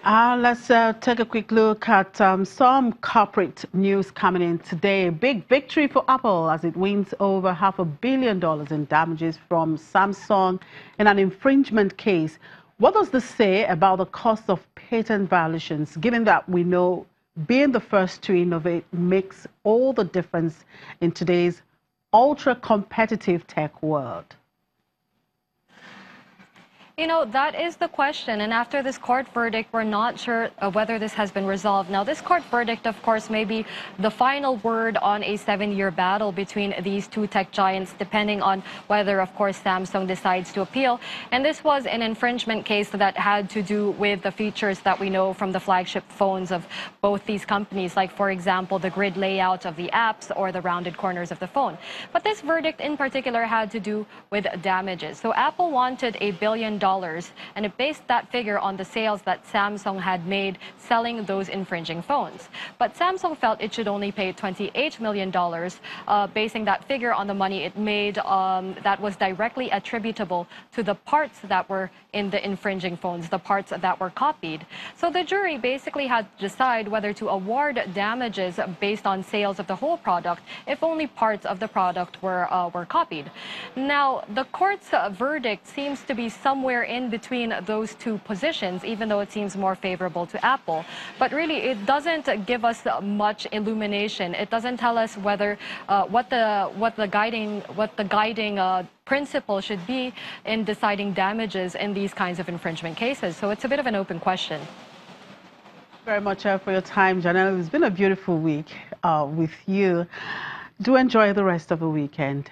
Let's take a quick look at some corporate news coming in today. Big victory for Apple as it wins over $500 million in damages from Samsung in an infringement case. What does this say about the cost of patent violations, given that we know being the first to innovate makes all the difference in today's ultra-competitive tech world? You know, that is the question. And after this court verdict, we're not sure whether this has been resolved. Now, this court verdict, of course, may be the final word on a 7-year battle between these two tech giants, depending on whether, of course, Samsung decides to appeal. And this was an infringement case that had to do with the features that we know from the flagship phones of both these companies, like, for example, the grid layout of the apps or the rounded corners of the phone. But this verdict in particular had to do with damages. So Apple wanted $1 billion. And it based that figure on the sales that Samsung had made selling those infringing phones. But Samsung felt it should only pay $28 million, basing that figure on the money it made that was directly attributable to the parts that were in the infringing phones, the parts that were copied. So the jury basically had to decide whether to award damages based on sales of the whole product if only parts of the product were copied. Now, the court's verdict seems to be somewhere in between those two positions, even though it seems more favorable to Apple. But really, it doesn't give us much illumination. It doesn't tell us whether what the guiding principle should be in deciding damages in these kinds of infringement cases. So it's a bit of an open question. Very much for your time, Janelle. It's been a beautiful week with you. Do enjoy the rest of the weekend.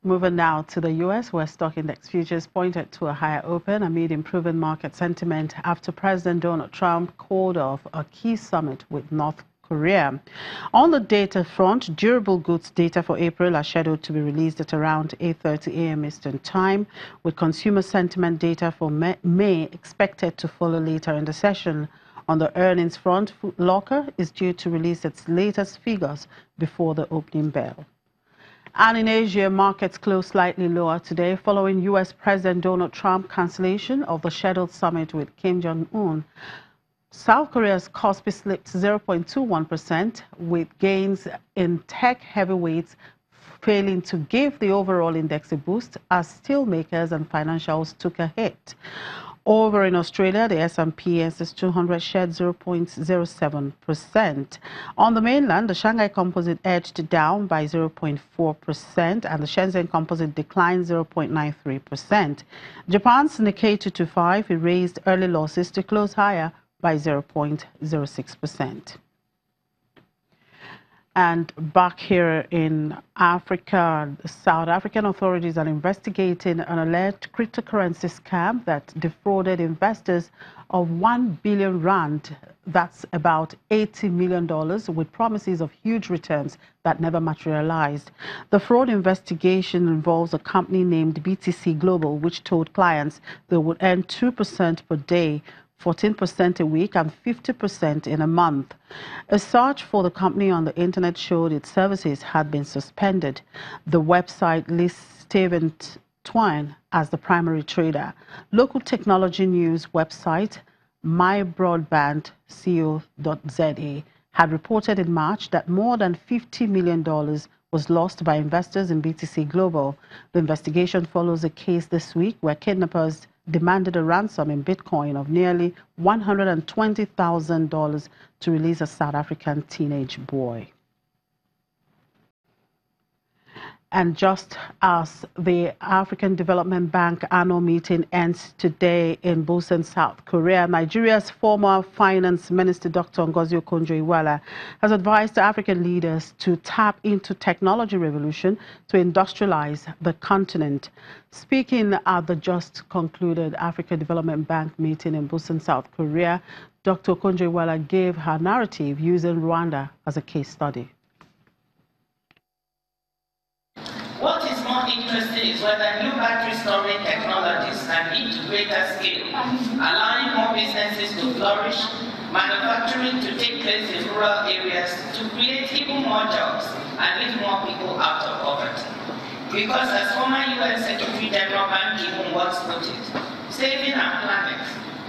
Moving now to the U.S., where stock index futures pointed to a higher open amid improving market sentiment after President Donald Trump called off a key summit with North Korea. On the data front, durable goods data for April are scheduled to be released at around 8:30 a.m. Eastern Time, with consumer sentiment data for May expected to follow later in the session. On the earnings front, Foot Locker is due to release its latest figures before the opening bell. And in Asia, markets closed slightly lower today following U.S. President Donald Trump's cancellation of the scheduled summit with Kim Jong-un. South Korea's Kospi slipped 0.21%, with gains in tech heavyweights failing to give the overall index a boost as steel makers and financials took a hit. Over in Australia, the S&P ASX 200 shed 0.07%. On the mainland, the Shanghai Composite edged down by 0.4% and the Shenzhen Composite declined 0.93%. Japan's Nikkei 225 erased early losses to close higher by 0.06%. And back here in Africa, the South African authorities are investigating an alleged cryptocurrency scam that defrauded investors of 1 billion rand, that's about $80 million, with promises of huge returns that never materialized. The fraud investigation involves a company named BTC Global, which told clients they would earn 2% per day, 14% a week and 50% in a month. A search for the company on the internet showed its services had been suspended. The website lists Stephen Twine as the primary trader. Local technology news website mybroadbandco.za had reported in March that more than $50 million was lost by investors in BTC Global. The investigation follows a case this week where kidnappers demanded a ransom in Bitcoin of nearly $120,000 to release a South African teenage boy. And just as the African Development Bank annual meeting ends today in Busan, South Korea, Nigeria's former finance minister, Dr. Ngozi Okonjo-Iweala, has advised African leaders to tap into technology revolution to industrialize the continent. Speaking at the just concluded African Development Bank meeting in Busan, South Korea, Dr. Okonjo-Iweala gave her narrative using Rwanda as a case study. What is more interesting is whether new battery storage technologies can lead to greater scale, allowing more businesses to flourish, manufacturing to take place in rural areas to create even more jobs and lift more people out of poverty. Because as former UN Secretary General Ban Ki-moon once put it, saving our planet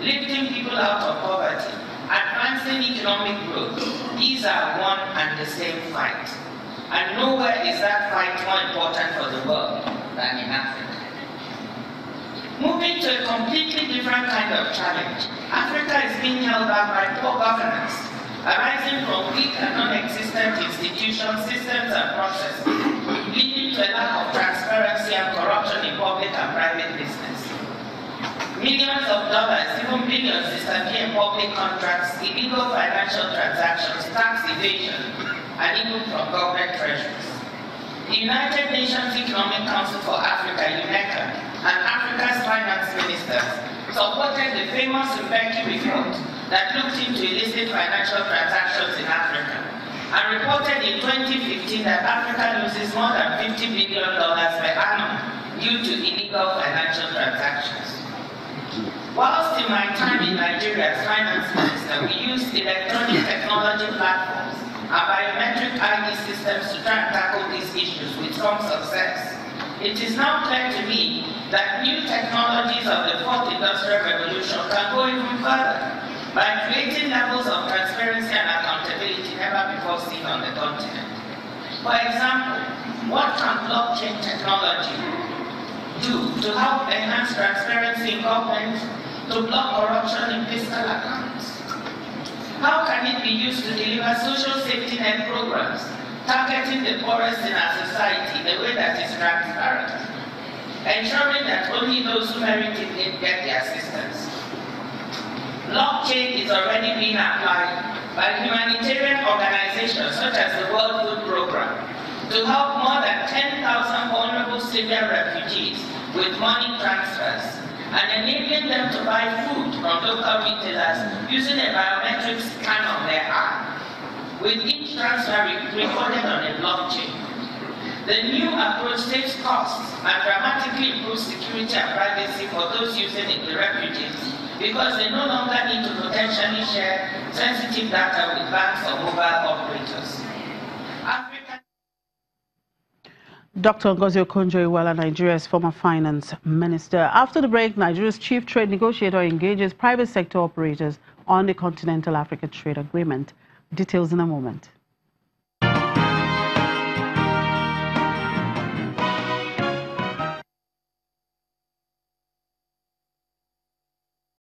lifting people out of poverty, advancing economic growth. These are one and the same fight. And nowhere is that fight more important for the world than in Africa. Moving to a completely different kind of challenge, Africa is being held back by poor governance, arising from weak and non-existent institutions, systems, and processes, leading to a lack of transparency and corruption in public and private business. Millions of dollars, even billions, disappear in public contracts, illegal financial transactions, tax evasion, and even from government treasuries. The United Nations Economic Council for Africa, UNECA, and Africa's finance ministers supported the famous Mbeki report that looked into illicit financial transactions in Africa and reported in 2015 that Africa loses more than $50 billion per annum due to illegal financial transactions. Whilst in my time in Nigeria as finance minister, we used electronic technology platforms and biometric ID systems to try and tackle these issues with some success. It is now clear to me that new technologies of the fourth industrial revolution can go even further by creating levels of transparency and accountability never before seen on the continent. For example, what can blockchain technology do to help enhance transparency in government, to block corruption in fiscal accounts? How can it be used to deliver social safety net programs, targeting the poorest in our society in a way that is transparent, ensuring that only those who merit it get the assistance? Blockchain is already being applied by humanitarian organizations such as the World Food Programme to help more than 10,000 vulnerable Syrian refugees with money transfers and enabling them to buy food from local retailers using a biometric scan of their eye, with each transfer recorded on a blockchain. The new approach saves costs and dramatically improves security and privacy for those using it, the refugees, because they no longer need to potentially share sensitive data with banks or mobile operators. Dr. Ngozi Okonjo-Iweala, Nigeria's former finance minister. After the break, Nigeria's chief trade negotiator engages private sector operators on the Continental Africa Trade Agreement. Details in a moment.